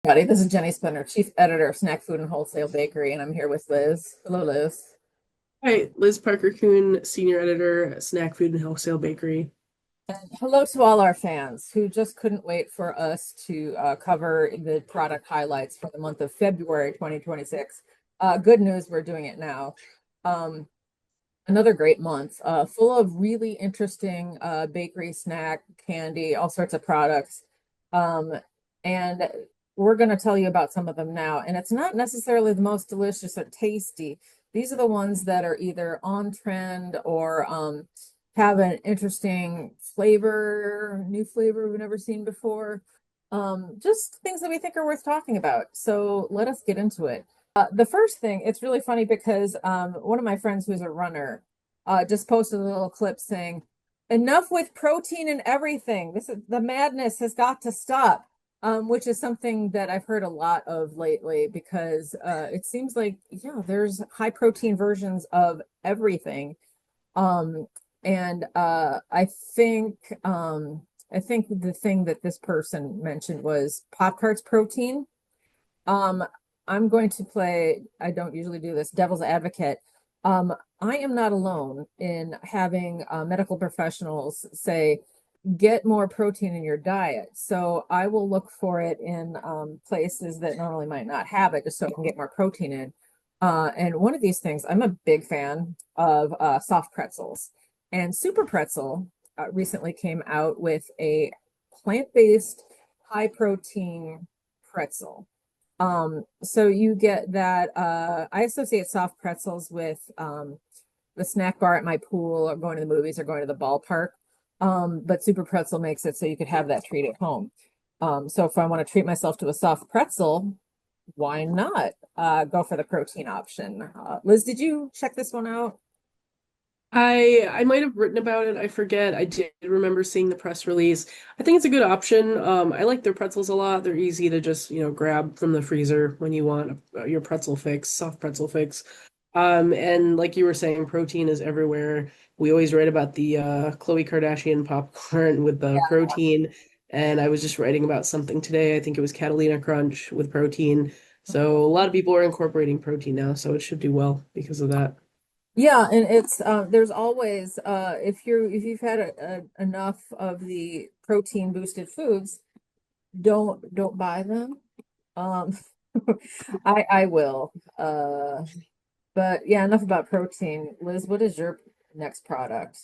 Buddy, this is Jenny Spinner, Chief Editor of Snack Food and Wholesale Bakery, and I'm here with Liz. Hello, Liz. Hi, Liz Parker Kuhn, Senior Editor, Snack Food and Wholesale Bakery. Hello to all our fans who just couldn't wait for us to cover the product highlights for the month of February 2026. Good news, we're doing it now. Um, Another great month, full of really interesting bakery, snack, candy, all sorts of products. Um, and we're going to tell you about some of them now. And it's not necessarily the most delicious or tasty. These are the ones that are either on trend or have an interesting flavor, new flavor we've never seen before. Just things that we think are worth talking about. So let us get into it. The first thing, it's really funny because one of my friends who's a runner just posted a little clip saying, "Enough with protein and everything. This is the madness has got to stop." Which is something that I've heard a lot of lately because it seems like, yeah, there's high protein versions of everything. Um, and I think the thing that this person mentioned was Pop Tarts protein. um, I'm going to play, I don't usually do this, devil's advocate. Um, I am not alone in having medical professionals say, get more protein in your diet. So I will look for it in places that normally might not have it, just so I can get more protein in. And one of these things, I'm a big fan of soft pretzels. And Super Pretzel recently came out with a plant-based, high protein pretzel. So you get that. I associate soft pretzels with the snack bar at my pool or going to the movies or going to the ballpark. But Super Pretzel makes it so you could have that treat at home. So if I want to treat myself to a soft pretzel, why not go for the protein option? Liz, did you check this one out? I might have written about it. I forget. I did remember seeing the press release. I think it's a good option. I like their pretzels a lot. They're easy to just, grab from the freezer when you want your pretzel fix, soft pretzel fix. And like you were saying, protein is everywhere. We always write about the Khloe Kardashian popcorn with the protein. And I was just writing about something today. I think it was Catalina Crunch with protein. So a lot of people are incorporating protein now, so it should do well because of that. Yeah, and it's there's always if you've had enough of the protein boosted foods, don't buy them. Um, I will. But yeah, enough about protein. Liz, what is your next product?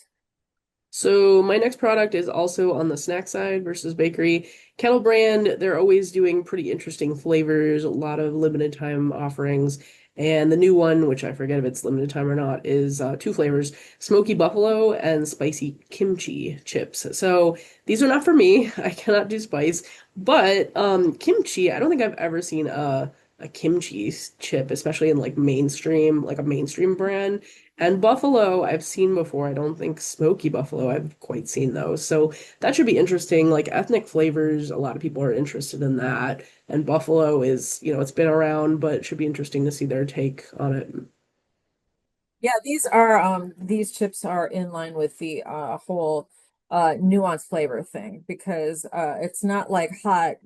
So my next product is also on the snack side versus bakery. Kettle Brand, they're always doing pretty interesting flavors, a lot of limited time offerings. And the new one, which I forget if it's limited time or not, is two flavors, smoky buffalo and spicy kimchi chips. So these are not for me. I cannot do spice, but kimchi, I don't think I've ever seen a kimchi chip, especially in like mainstream, like a mainstream brand. And buffalo, I've seen before. I don't think smoky buffalo, I've quite seen those. So that should be interesting. Like ethnic flavors, a lot of people are interested in that. And buffalo is, it's been around, but it should be interesting to see their take on it. Yeah, these chips are in line with the whole nuanced flavor thing because it's not like hot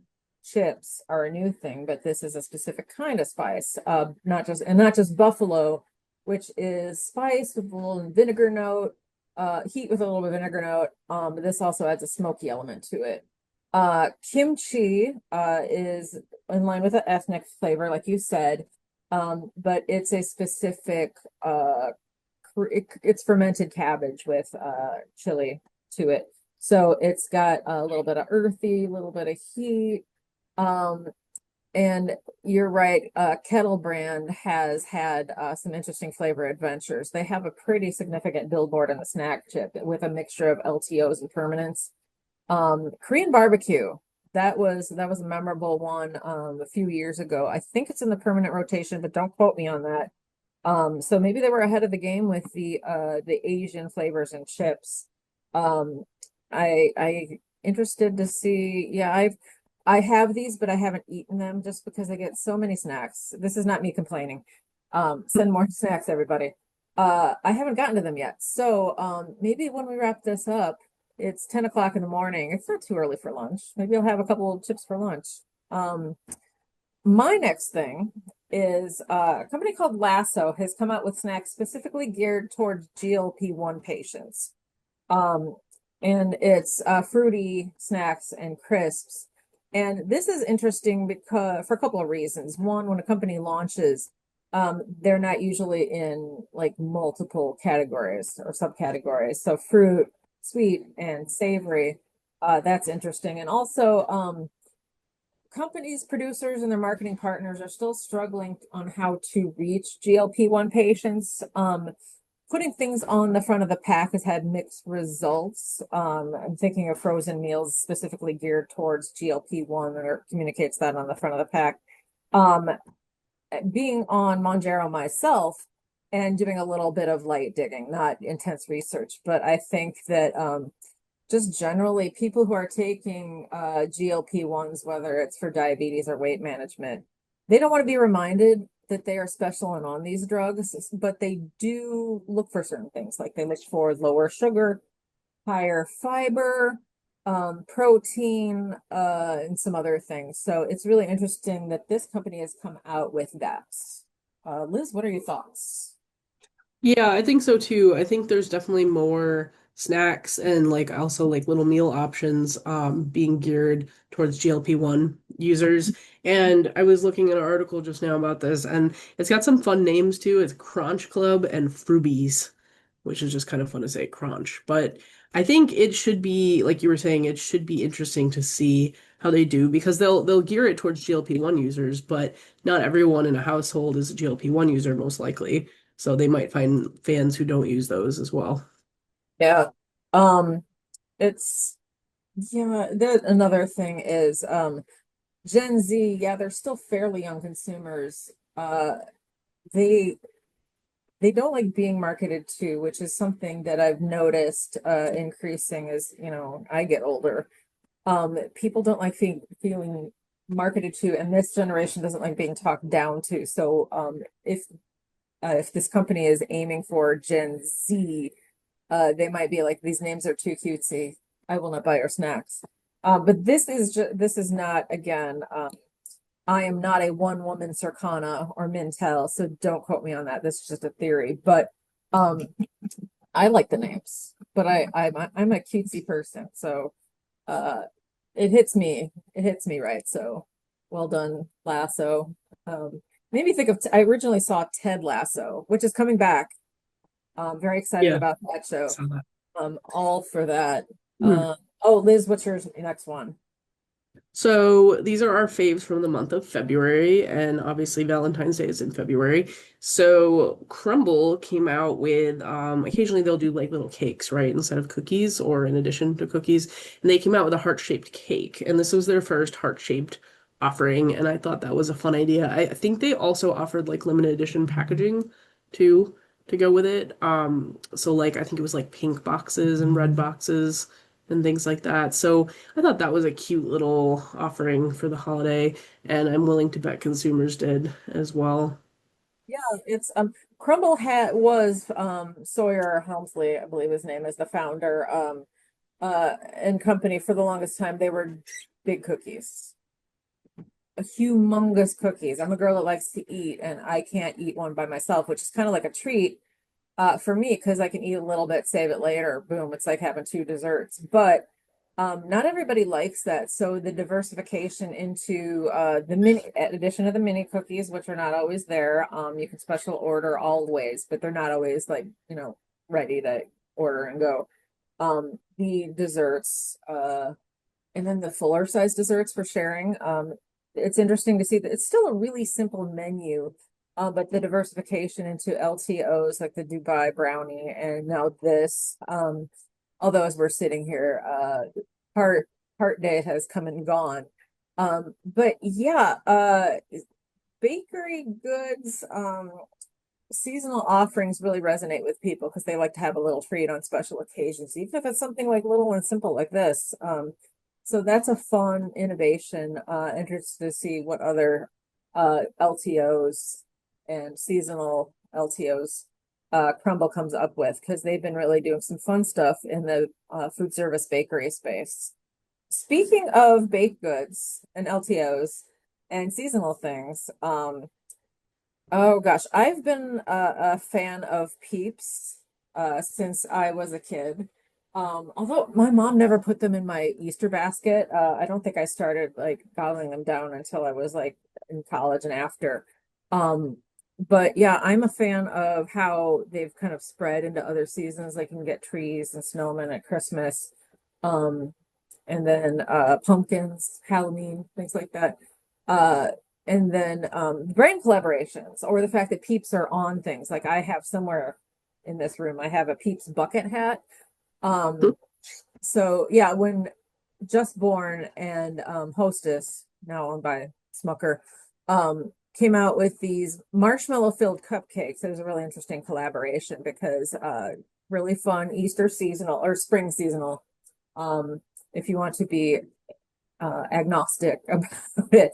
chips are a new thing, but this is a specific kind of spice. Not just buffalo, which is spice with a little vinegar note, heat with a little bit of vinegar note. But this also adds a smoky element to it. Kimchi is in line with the ethnic flavor, like you said. But it's a specific it's fermented cabbage with chili to it. So it's got a little bit of earthy, a little bit of heat. Um, and you're right, Kettle Brand has had some interesting flavor adventures. They have a pretty significant billboard in the snack chip with a mixture of LTOs and permanents. Korean barbecue. That was a memorable one a few years ago. I think it's in the permanent rotation, but don't quote me on that. So maybe they were ahead of the game with the Asian flavors and chips. Um, I interested to see. Yeah, I have these, but I haven't eaten them just because I get so many snacks. This is not me complaining. Send more snacks, everybody. I haven't gotten to them yet. So maybe when we wrap this up, it's 10 o'clock in the morning. It's not too early for lunch. Maybe I'll have a couple of chips for lunch. Um, My next thing is a company called Lasso has come out with snacks specifically geared towards GLP-1 patients. Um, and it's fruity snacks and crisps. And this is interesting because for a couple of reasons. One, when a company launches, they're not usually in like multiple categories or subcategories. So fruit, sweet, and savory, that's interesting. And also, companies, producers, and their marketing partners are still struggling on how to reach GLP-1 patients. Putting things on the front of the pack has had mixed results. I'm thinking of frozen meals specifically geared towards GLP-1 or communicates that on the front of the pack. Um, Being on Monjaro myself and doing a little bit of light digging, not intense research, but I think that just generally people who are taking GLP-1s, whether it's for diabetes or weight management, they don't want to be reminded that they are special and on these drugs, but they do look for certain things. Like they look for lower sugar, higher fiber, protein, and some other things. So it's really interesting that this company has come out with that. Liz, what are your thoughts? Yeah, I think so too. I think there's definitely more snacks and like also like little meal options being geared towards GLP-1 users. And I was looking at an article just now about this and it's got some fun names too. It's Crunch Club and Frubies, which is just kind of fun to say crunch. But I think it should be, like you were saying, it should be interesting to see how they do because they'll gear it towards GLP-1 users, but not everyone in a household is a GLP-1 user most likely. So they might find fans who don't use those as well. Yeah. Um, it's yeah, that another thing is Gen Z, yeah, they're still fairly young consumers. They they don't like being marketed to, which is something that I've noticed increasing as, I get older. People don't like feeling marketed to, and this generation doesn't like being talked down to. So, if this company is aiming for Gen Z, they might be like, these names are too cutesy. I will not buy your snacks. But this is not again. I am not a one woman Circana or Mintel, so don't quote me on that. This is just a theory. But um, I like the names, but I'm a cutesy person, so uh, it hits me. It hits me right. So well done, Lasso. Made me think of. I originally saw Ted Lasso, which is coming back. I'm very excited Yeah, about that I show. saw that. All for that. Hmm. Oh, Liz, what's your next one? So these are our faves from the month of February, and obviously Valentine's Day is in February. So Crumble came out with occasionally they'll do like little cakes, right, instead of cookies or in addition to cookies. And they came out with a heart-shaped cake, and this was their first heart-shaped offering, and I thought that was a fun idea. I think they also offered like limited edition packaging too to go with it. So like I think it was like pink boxes and red boxes and things like that. So I thought that was a cute little offering for the holiday, and I'm willing to bet consumers did as well. Yeah, it's Crumble had was Sawyer Helmsley, I believe his name is the founder, and company for the longest time. They were big cookies, humongous cookies. I'm a girl that likes to eat, and I can't eat one by myself, which is kind of like a treat for me because I can eat a little bit, save it later. Boom, it's like having two desserts. But not everybody likes that. So the diversification into the mini addition of the mini cookies, which are not always there. You can special order always, but they're not always like, ready to order and go. The desserts, and then the fuller size desserts for sharing. It's interesting to see that it's still a really simple menu, but the diversification into LTOs like the Dubai brownie and now this. Although as we're sitting here, heart heart day has come and gone. But yeah, bakery goods, seasonal offerings really resonate with people because they like to have a little treat on special occasions, even if it's something like little and simple like this. So that's a fun innovation. Interested to see what other LTOs and seasonal LTOs Crumble comes up with because they've been really doing some fun stuff in the food service bakery space. Speaking of baked goods and LTOs and seasonal things. Oh gosh, I've been a fan of Peeps since I was a kid. Although my mom never put them in my Easter basket. I don't think I started like gobbling them down until I was like in college and after. Um, but yeah, I'm a fan of how they've kind of spread into other seasons. Like you can get trees and snowmen at Christmas. Um, and then pumpkins, Halloween, things like that. Uh, and then brand collaborations or the fact that Peeps are on things. Like I have somewhere in this room, I have a Peeps bucket hat. Um, so yeah, when Just Born and Hostess, now owned by Smucker, came out with these marshmallow filled cupcakes. It was a really interesting collaboration because really fun Easter seasonal or spring seasonal. Um, if you want to be agnostic about it.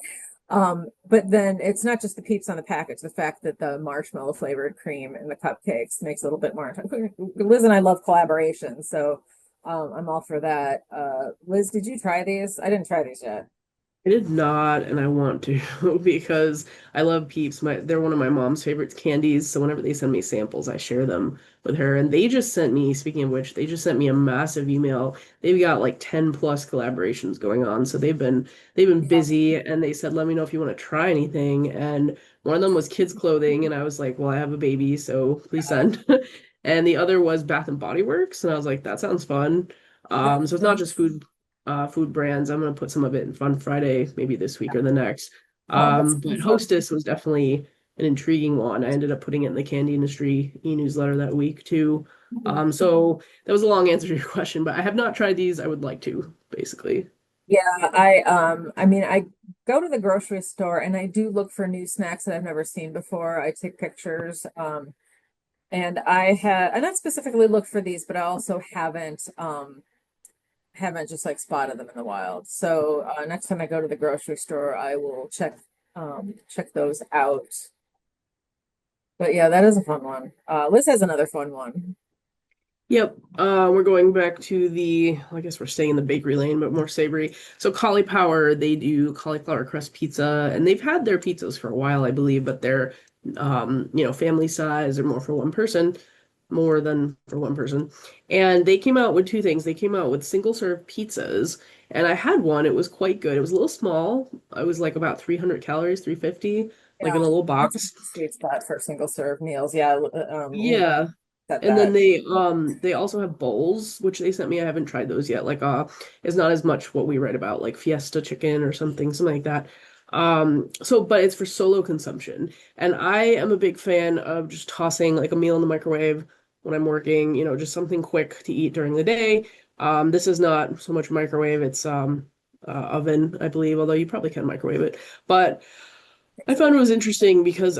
But then it's not just the peeps on the package, the fact that the marshmallow flavored cream in the cupcakes makes it a little bit more. Liz and I love collaboration, so I'm all for that. Liz, did you try these? I didn't try these yet. I did not, and I want to because I love Peeps. They're one of my mom's favorite candies. So whenever they send me samples, I share them with her. And they just sent me, speaking of which, they just sent me a massive email. They've got like 10 plus collaborations going on. So they've been Yeah. busy, and they said, let me know if you want to try anything. And one of them was kids clothing, and I was like, well, I have a baby, so please send. And the other was Bath and Body Works, and I was like, that sounds fun. So it's not just food brands. I'm gonna put some of it in Fun Friday, maybe this week or the next. Oh, that's But fun. Hostess was definitely an intriguing one. I ended up putting it in the candy industry e-newsletter that week too. So that was a long answer to your question, but I have not tried these. I would like to, basically. Yeah, I mean I go to the grocery store and I do look for new snacks that I've never seen before. I take pictures. And I not specifically looked for these, but I also haven't just like spotted them in the wild. So next time I go to the grocery store, I will check those out. But yeah, that is a fun one. Liz has another fun one. Yep. We're going back to I guess we're staying in the bakery lane, but more savory. So Cauliflower, they do cauliflower crust pizza, and they've had their pizzas for a while, I believe, but they're, family size or more for one person, more than for one person. And they came out with two things. They came out with single serve pizzas, and I had one. It was quite good. It was a little small. It was like about 300 calories, 350, like in Yeah, a little that's a box. sweet spot for single serve meals. Yeah, we Yeah. set And then that. they also have bowls, which they sent me. I haven't tried those yet. Like it's not as much what we read about, like Fiesta chicken or something like that. But it's for solo consumption. And I am a big fan of just tossing like a meal in the microwave when I'm working, just something quick to eat during the day. This is not so much microwave, it's oven, I believe, although you probably can microwave it. But I found it was interesting because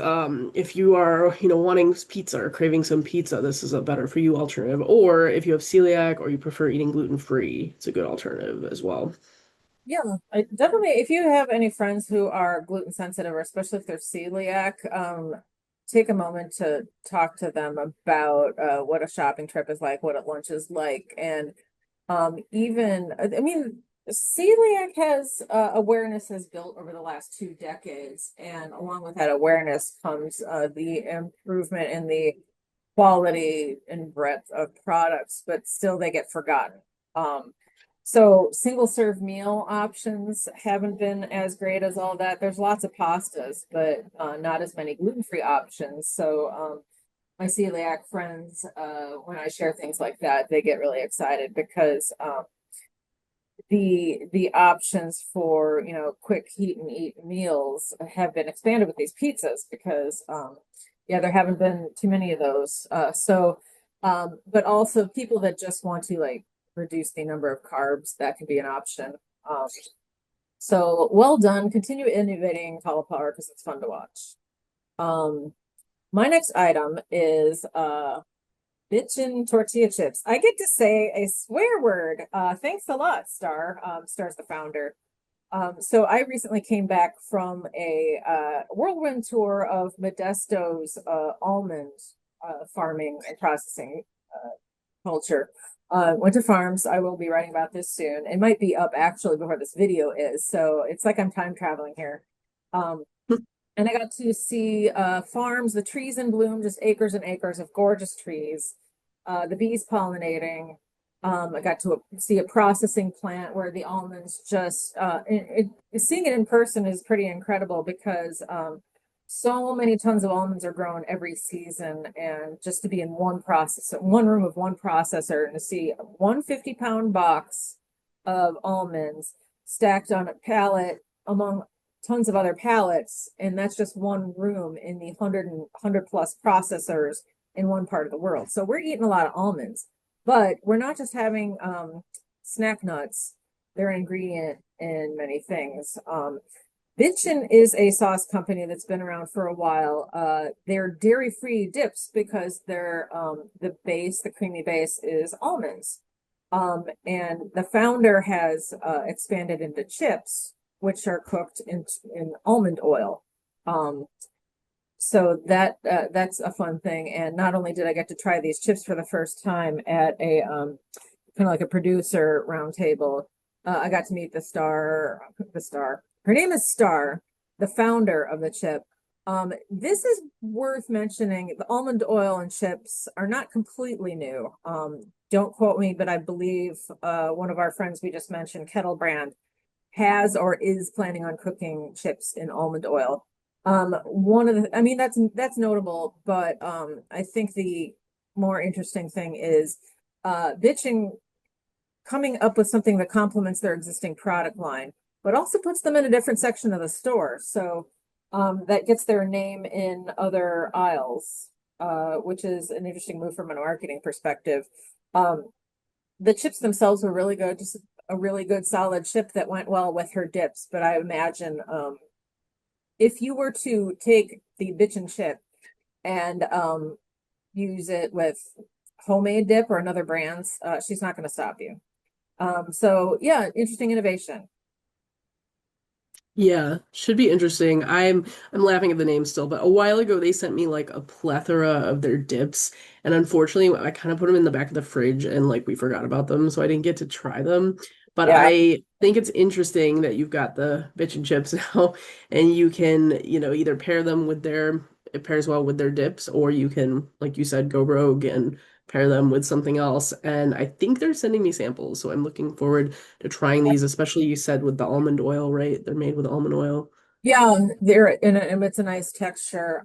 if you are, wanting pizza or craving some pizza, this is a better for you alternative. Or if you have celiac or you prefer eating gluten-free, it's a good alternative as well. Yeah, I definitely. If you have any friends who are gluten sensitive, or especially if they're celiac, take a moment to talk to them about what a shopping trip is like, what a lunch is like, and even I mean, celiac has awareness has built over the last 2 decades, and along with that awareness comes the improvement in the quality and breadth of products, but still they get forgotten. So single serve meal options haven't been as great as all that. There's lots of pastas, but not as many gluten-free options. So my celiac friends, when I share things like that, they get really excited because the options for quick heat and eat meals have been expanded with these pizzas because yeah, there haven't been too many of those. But also people that just want to like reduce the number of carbs, that can be an option. Um, so well done. Continue innovating cauliflower because it's fun to watch. Um, my next item is bitchin' tortilla chips. I get to say a swear word. Thanks a lot, Star. Star's the founder. So I recently came back from a whirlwind tour of Modesto's almond farming and processing culture. Winter Farms, I will be writing about this soon. It might be up actually before this video is. So it's like I'm time traveling here. Um, and I got to see farms, the trees in bloom, just acres and acres of gorgeous trees, the bees pollinating. I got to see a processing plant where the almonds just, seeing it in person is pretty incredible because so many tons of almonds are grown every season. And just to be in one process, one room of one processor and to see one 50-pound box of almonds stacked on a pallet among tons of other pallets, and that's just one room in the 100 plus processors in one part of the world. So we're eating a lot of almonds, but we're not just having snack nuts. They're an ingredient in many things. Bitchin is a sauce company that's been around for a while. They're dairy-free dips because they're the base, the creamy base is almonds. And the founder has expanded into chips, which are cooked in almond oil. Um, so that's a fun thing. And not only did I get to try these chips for the first time at a kind of like a producer roundtable, I got to meet the star. Her name is Star, the founder of the chip. This is worth mentioning. The almond oil and chips are not completely new. Don't quote me, but I believe one of our friends we just mentioned, Kettle Brand, has or is planning on cooking chips in almond oil. I mean, that's notable, but I think the more interesting thing is bitching coming up with something that complements their existing product line, but also puts them in a different section of the store. So that gets their name in other aisles, which is an interesting move from a marketing perspective. Um, the chips themselves were really good, just a really good solid chip that went well with her dips. But I imagine if you were to take the bitchin' chip and use it with homemade dip or another brand's, she's not going to stop you. So yeah, interesting innovation. Yeah, should be interesting. I'm laughing at the name still, but a while ago they sent me like a plethora of their dips, and unfortunately I kind of put them in the back of the fridge and like we forgot about them, so I didn't get to try them. But Yeah, I think it's interesting that you've got the bitch and chips now, and you can, either pair them with it pairs well with their dips, or you can, like you said, go rogue and pair them with something else. And I think they're sending me samples, so I'm looking forward to trying these, especially you said with the almond oil, right? They're made with almond oil. yeah, they're and it's a nice texture.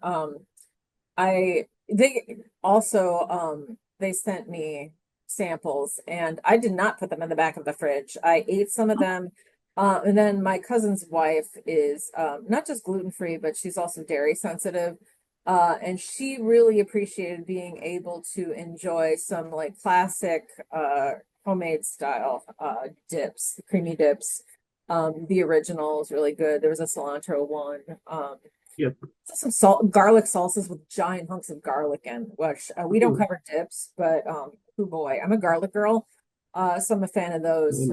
They also they sent me samples and I did not put them in the back of the fridge. I ate some of them. And then my cousin's wife is not just gluten-free, but she's also dairy sensitive. And she really appreciated being able to enjoy some like classic homemade style dips, creamy dips. The original is really good. There was a cilantro one. Yep. Some salt, garlic salsas with giant hunks of garlic in, which we don't Ooh. cover dips, but oh boy, I'm a garlic girl, so I'm a fan of those.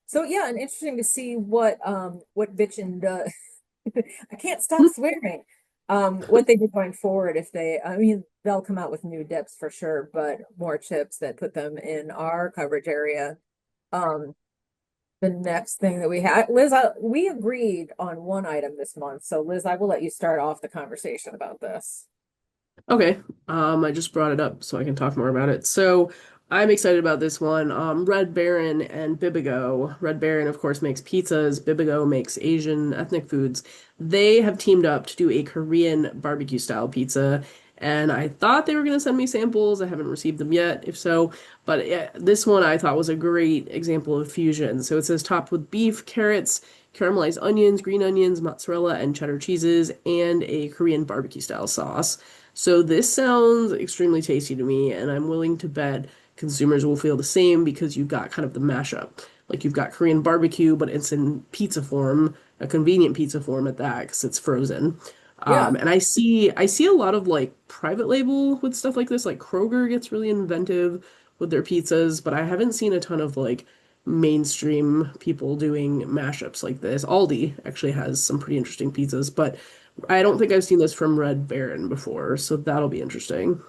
So yeah, and interesting to see what bitchin' does. I can't stop swearing. What they do going forward if I mean, they'll come out with new dips for sure, but more chips that put them in our coverage area. Um, the next thing that we had, Liz, we agreed on one item this month. So Liz, I will let you start off the conversation about this. Okay. I just brought it up so I can talk more about it. So I'm excited about this one. Red Baron and Bibigo. Red Baron, of course, makes pizzas. Bibigo makes Asian ethnic foods. They have teamed up to do a Korean barbecue style pizza. And I thought they were going to send me samples. I haven't received them yet, if so. But this one I thought was a great example of fusion. So it says topped with beef, carrots, caramelized onions, green onions, mozzarella, and cheddar cheeses, and a Korean barbecue style sauce. So this sounds extremely tasty to me, and I'm willing to bet consumers will feel the same because you've got kind of the mashup. Like you've got Korean barbecue, but it's in pizza form, a convenient pizza form at that because it's frozen. Yeah. And I see a lot of like private label with stuff like this. Like Kroger gets really inventive with their pizzas, but I haven't seen a ton of like mainstream people doing mashups like this. Aldi actually has some pretty interesting pizzas, but I don't think I've seen this from Red Baron before, so that'll be interesting.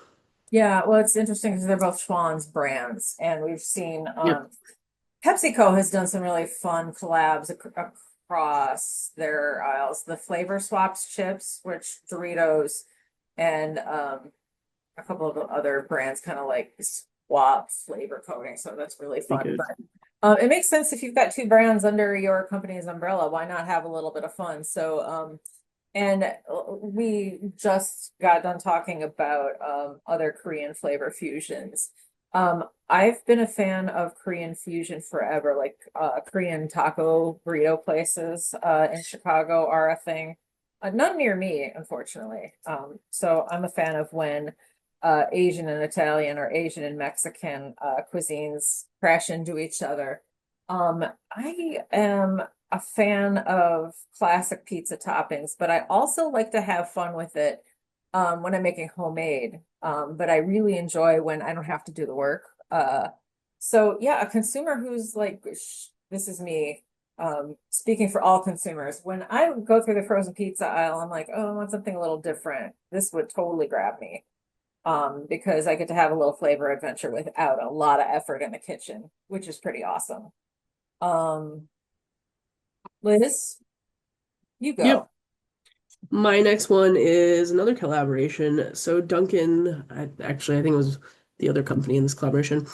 Yeah. Well, it's interesting because they're both Schwann's brands, and we've seen Yep. PepsiCo has done some really fun collabs across their aisles. The flavor swaps chips, which Doritos and a couple of other brands kind of like swap flavor coding. So that's really Be fun. good. But it makes sense if you've got two brands under your company's umbrella, why not have a little bit of fun? So and we just got done talking about other Korean flavor fusions. I've been a fan of Korean fusion forever, like Korean taco burrito places in Chicago are a thing. None near me, unfortunately. So I'm a fan of when Asian and Italian or Asian and Mexican cuisines crash into each other. I am a fan of classic pizza toppings, but I also like to have fun with it when I'm making homemade. But I really enjoy when I don't have to do the work. So yeah, a consumer who's like, this is me speaking for all consumers. When I go through the frozen pizza aisle, I'm like, oh, I want something a little different. This would totally grab me because I get to have a little flavor adventure without a lot of effort in the kitchen, which is pretty awesome. Um, Liz, you Yep. go. My next one is another collaboration. So Dunkin', I think it was the other company in this collaboration.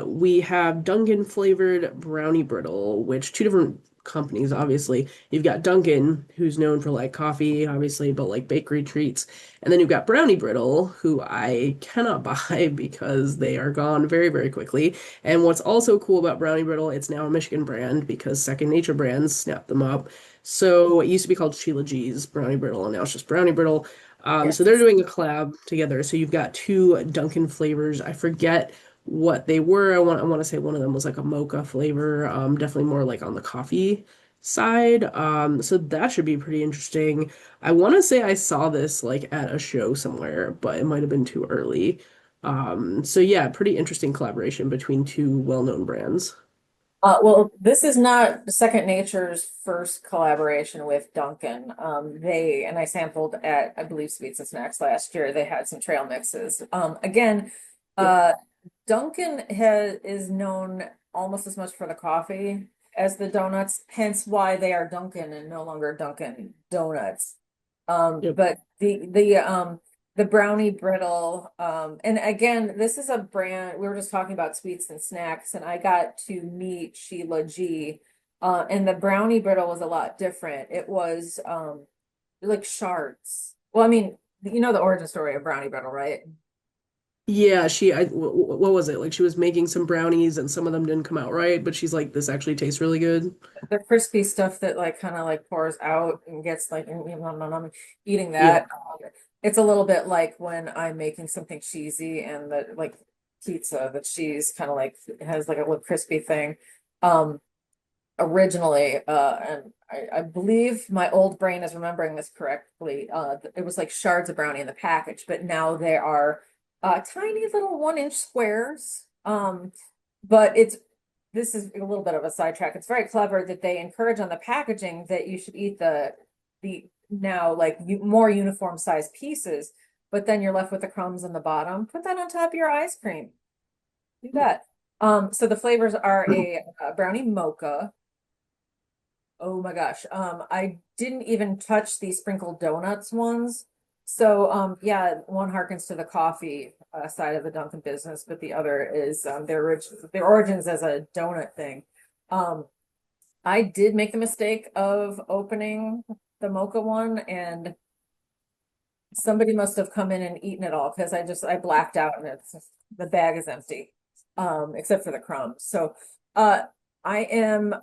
We have Dunkin' flavored brownie brittle, which two different companies, obviously. You've got Dunkin', who's known for like coffee, obviously, but like bakery treats. And then you've got Brownie Brittle, who I cannot buy because they are gone very, very quickly. And what's also cool about Brownie Brittle, it's now a Michigan brand because Second Nature Brands snapped them up. So it used to be called Sheila G's Brownie Brittle, and now it's just Brownie Brittle. So they're Yes. doing a collab together. So you've got two Dunkin' flavors. I forget what they were. I want to say one of them was like a mocha flavor. Definitely more like on the coffee side. So that should be pretty interesting. I want to say I saw this like at a show somewhere, but it might have been too early. So yeah, pretty interesting collaboration between two well-known brands. Well, this is not Second Nature's first collaboration with Dunkin'. They and I sampled at, I believe, Sweets and Snacks last year. They had some trail mixes. Again, Yep. uh, Dunkin' is known almost as much for the coffee as the donuts, hence why they are Dunkin' and no longer Dunkin' Donuts. Yep. But the brownie brittle, and again, this is a brand we were just talking about sweets and snacks, and I got to meet Sheila G. And the brownie brittle was a lot different. It was like shards. Well, I mean, you know the origin story of brownie brittle, right? Yeah, what was it? Like she was making some brownies and some of them didn't come out right, but she's like, this actually tastes really good. The crispy stuff that like kind of like pours out and gets like eating Yep. that. It's a little bit like when I'm making something cheesy and the like pizza, the cheese kind of like has like a little crispy thing. Um, Originally, and I believe my old brain is remembering this correctly. It was like shards of brownie in the package, but now they are tiny little 1 inch squares. But it's this is a little bit of a sidetrack. It's very clever that they encourage on the packaging that you should eat the now like more uniform size pieces, but then you're left with the crumbs in the bottom. Put that on top of your ice cream. You bet. So the flavors are a brownie mocha. Oh my gosh. I didn't even touch the sprinkled donuts ones. So yeah, one harkens to the coffee side of the Dunkin' business, but the other is their origins as a donut thing. Um, I did make the mistake of opening the mocha one, and somebody must have come in and eaten it all because I blacked out and the bag is empty, except for the crumbs. So uh I am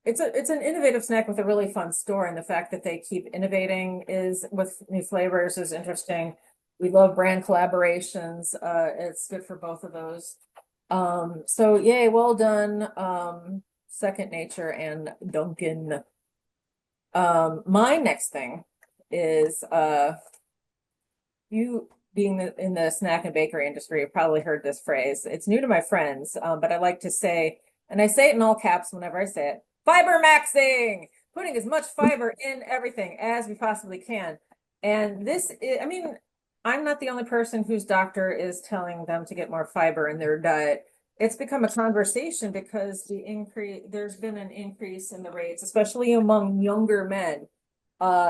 it's an innovative snack with a really fun story, and the fact that they keep innovating is with new flavors is interesting. We love brand collaborations. It's good for both of those. So yay, well done, Second Nature and Dunkin'. My next thing is you being in the snack and bakery industry, you've probably heard this phrase. It's new to my friends, but I like to say, and I say it in all caps whenever I say it, fiber maxing, putting as much fiber in everything as we possibly can. And this is, I mean, I'm not the only person whose doctor is telling them to get more fiber in their diet. it's become a conversation because there's been an increase in the rates, especially among younger men,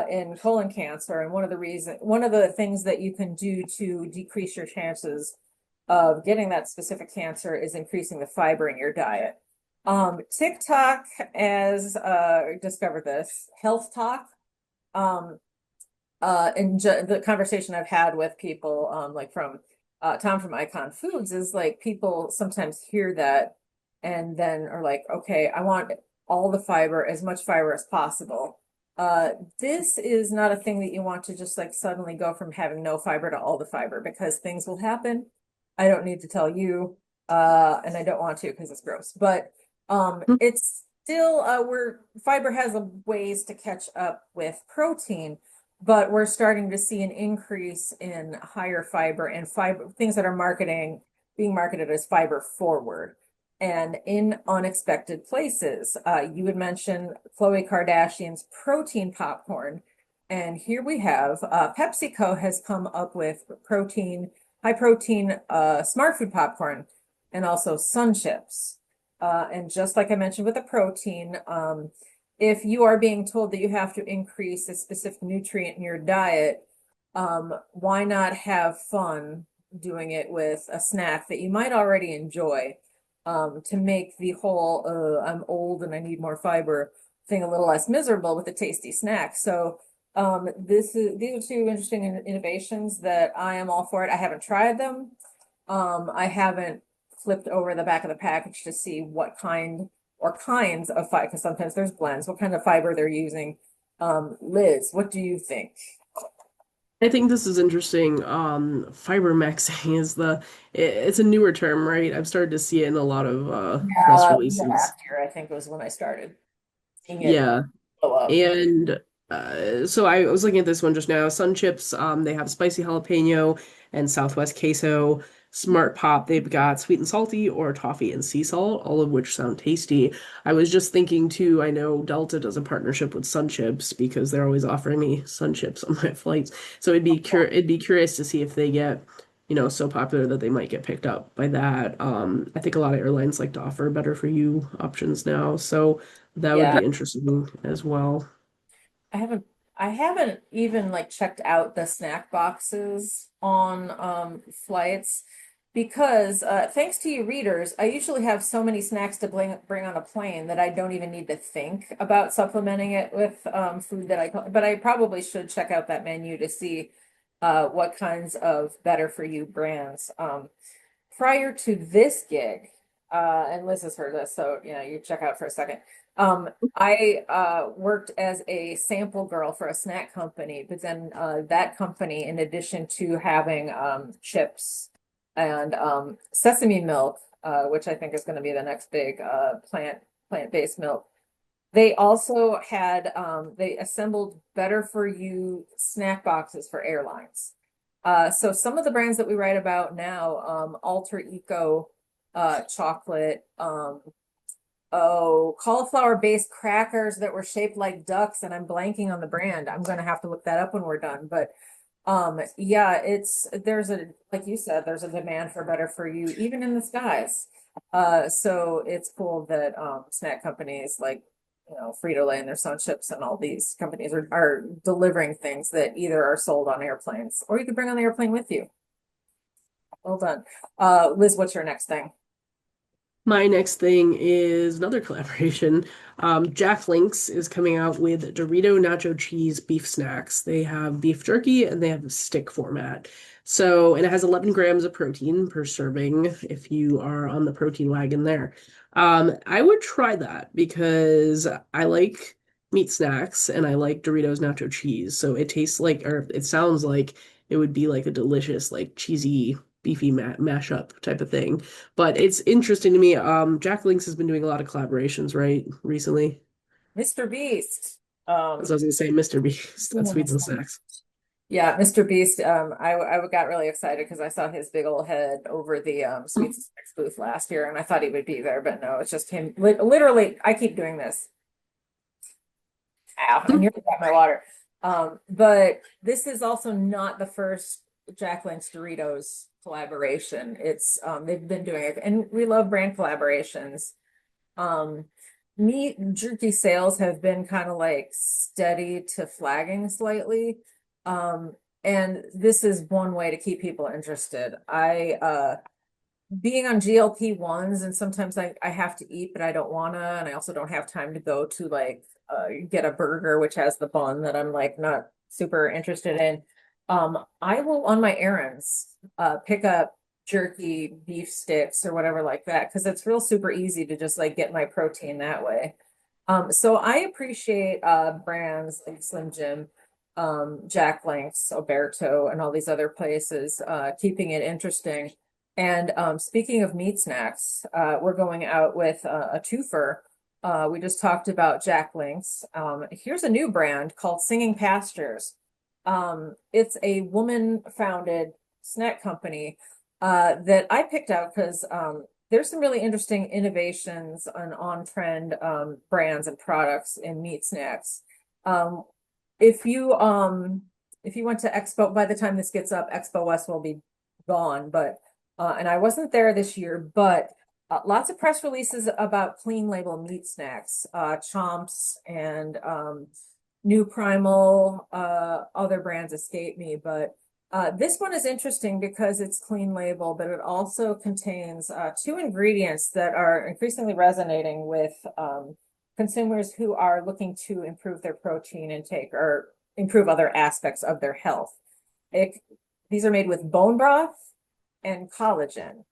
in colon cancer. And one of the things that you can do to decrease your chances of getting that specific cancer is increasing the fiber in your diet. TikTok has discovered this. Health Talk, um, and the conversation I've had with people, like from Tom from Icon Foods, is like people sometimes hear that and then are like, okay, I want all the fiber, as much fiber as possible. This is not a thing that you want to just like suddenly go from having no fiber to all the fiber, because things will happen. I don't need to tell you, and I don't want to because it's gross, but it's still where fiber has ways to catch up with protein, but we're starting to see an increase in higher fiber and fiber things that are being marketed as fiber forward and in unexpected places. You would mention Khloe Kardashian's protein popcorn. And here we have PepsiCo has come up with high protein smart food popcorn, and also Sun Chips. And just like I mentioned with the protein, if you are being told that you have to increase a specific nutrient in your diet, why not have fun doing it with a snack that you might already enjoy, to make the whole I'm old and I need more fiber thing a little less miserable with a tasty snack. So these are two interesting innovations that I am all for it. I haven't tried them. I haven't flipped over the back of the package to see what kind or kinds of fiber, because sometimes there's blends, what kind of fiber they're using. Liz, what do you think? I think this is interesting. Fiber maxing is it's a newer term, right? I've started to see it in a lot of press releases. Last year, I think was when I started seeing it Yeah. blow up. And so I was looking at this one just now. Sun Chips, they have spicy jalapeno and Southwest queso. Smart Pop, they've got sweet and salty or toffee and sea salt, all of which sound tasty. I was just thinking too, I know Delta does a partnership with Sun Chips because they're always offering me Sun Chips on my flights. So it'd be curious to see if they get, so popular that they might get picked up by that. I think a lot of airlines like to offer better for you options now. So that would Yeah, be interesting as well. I haven't I haven't even like checked out the snack boxes on flights, because thanks to you readers, I usually have so many snacks to bring on a plane that I don't even need to think about supplementing it with food but I probably should check out that menu to see what kinds of better for you brands. Prior to this gig, and Liz has heard this, so you check out for a second. I worked as a sample girl for a snack company, but then that company, in addition to having chips and sesame milk, which I think is going to be the next big plant-based milk, they also had they assembled better for you snack boxes for airlines. So some of the brands that we write about now, Alter Eco chocolate, cauliflower based crackers that were shaped like ducks, and I'm blanking on the brand. I'm gonna have to look that up when we're done. But yeah, there's a like you said, there's a demand for better for you, even in the skies. So it's cool that snack companies like Frito-Lay and their Sun Chips and all these companies are delivering things that either are sold on airplanes or you can bring on the airplane with you. Well done. Liz, what's your next thing? My next thing is another collaboration. Jack Links is coming out with Dorito Nacho Cheese beef snacks. They have beef jerky and they have a stick format. So, and it has 11 grams of protein per serving if you are on the protein wagon there. I would try that because I like meat snacks and I like Doritos Nacho Cheese. So it tastes like, or it sounds like it would be like a delicious, like cheesy, beefy mashup type of thing. But it's interesting to me. Jack Links has been doing a lot of collaborations, right, recently. Mr. Beast. As I was gonna say, Mr. Beast at Sweets and Snacks. Yeah, Mr. Beast. I got really excited because I saw his big old head over the Sweets and Snacks booth last year, and I thought he would be there, but no, it's just him. Literally, I keep doing this. Ow, I nearly got my water. But this is also not the first Jack Link's Doritos collaboration. It's they've been doing it, and we love brand collaborations. Um, meat jerky sales have been kind of like steady to flagging slightly. Um, and this is one way to keep people interested. I being on GLP-1s, and sometimes I have to eat, but I don't wanna, and I also don't have time to go to like get a burger which has the bun that I'm like not super interested in. I will on my errands pick up jerky, beef sticks, or whatever like that, because it's real super easy to just like get my protein that way. So I appreciate brands like Slim Jim, Jack Link's, Oberto, and all these other places keeping it interesting. And speaking of meat snacks, we're going out with a twofer. We just talked about Jack Link's. Here's a new brand called Singing Pastures. It's a woman-founded snack company that I picked out because there's some really interesting innovations and on-trend brands and products in meat snacks. Um, if you if you went to Expo, by the time this gets up, Expo West will be gone, but and I wasn't there this year, but lots of press releases about clean label meat snacks, Chomps and New Primal, other brands escape me, but this one is interesting because it's clean label, but it also contains two ingredients that are increasingly resonating with consumers who are looking to improve their protein intake or improve other aspects of their health. It, these are made with bone broth and collagen,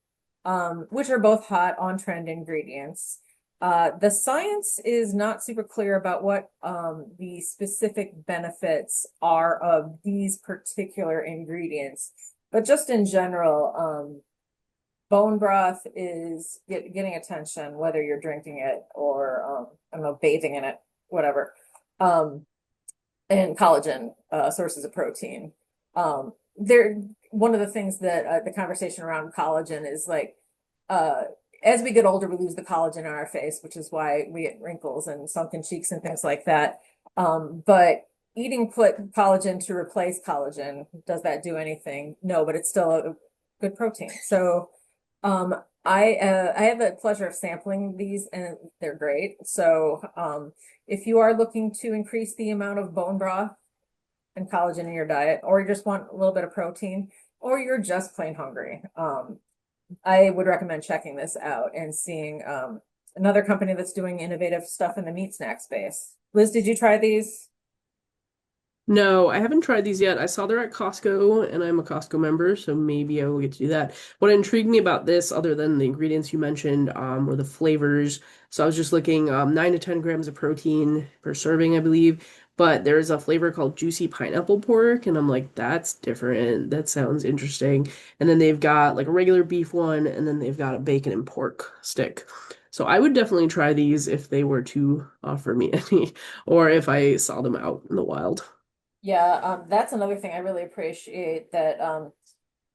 which are both hot on trend ingredients. The science is not super clear about what the specific benefits are of these particular ingredients, but just in general, bone broth is getting attention, whether you're drinking it or I don't know, bathing in it, whatever. Um, and collagen, sources of protein. They're one of the things that the conversation around collagen is like, uh, as we get older, we lose the collagen in our face, which is why we get wrinkles and sunken cheeks and things like that. But eating put collagen to replace collagen, does that do anything? No, but it's still a good protein. So, um, I have the pleasure of sampling these, and they're great. So, if you are looking to increase the amount of bone broth and collagen in your diet, or you just want a little bit of protein, or you're just plain hungry, I would recommend checking this out and seeing another company that's doing innovative stuff in the meat snack space. Liz, did you try these? No, I haven't tried these yet. I saw they're at Costco and I'm a Costco member, so maybe I will get to do that. What intrigued me about this, other than the ingredients you mentioned, were the flavors. So I was just looking, 9 to 10 grams of protein per serving, I believe. But there's a flavor called juicy pineapple pork, and I'm like, that's different. That sounds interesting. And then they've got like a regular beef one, and then they've got a bacon and pork stick. So I would definitely try these if they were to offer me any, or if I saw them out in the wild. Yeah, that's another thing I really appreciate that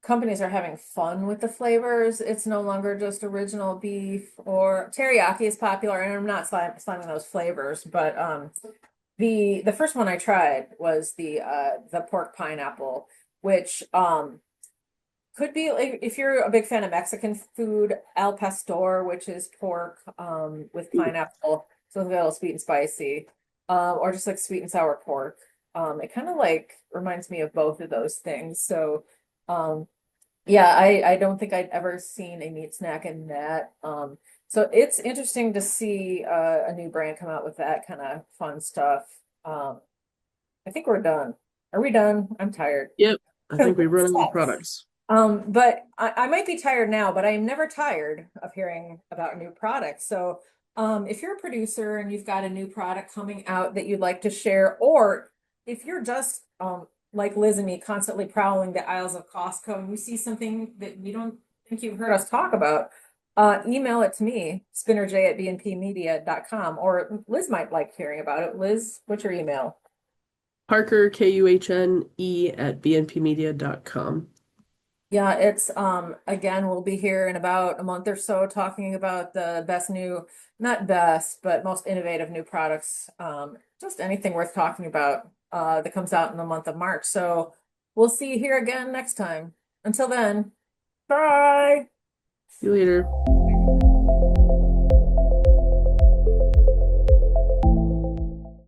companies are having fun with the flavors. It's no longer just original beef or teriyaki is popular, and I'm not slamming those flavors, but the first one I tried was the pork pineapple, which could be like if you're a big fan of Mexican food, al pastor, which is pork with pineapple, so it's a little sweet and spicy, or just like sweet and sour pork. It kind of like reminds me of both of those things. So um yeah, I don't think I'd ever seen a meat snack in that. So it's interesting to see a new brand come out with that kind of fun stuff. Um, I think we're done. Are we done? I'm tired. Yep, I think we run out of products. But I might be tired now, but I am never tired of hearing about new products. So, if you're a producer and you've got a new product coming out that you'd like to share, or if you're just like Liz and me, constantly prowling the aisles of Costco and you see something that you don't think you've heard us talk about, email it to me, spinnerj@bnpmedia.com, or Liz might like hearing about it. Liz, what's your email? Parker, Kuhne at bnpmedia.com. Yeah, it's again, we'll be here in about a month or so talking about the best new, not best, but most innovative new products. Just anything worth talking about that comes out in the month of March. So we'll see you here again next time. Until then. Bye. See you later.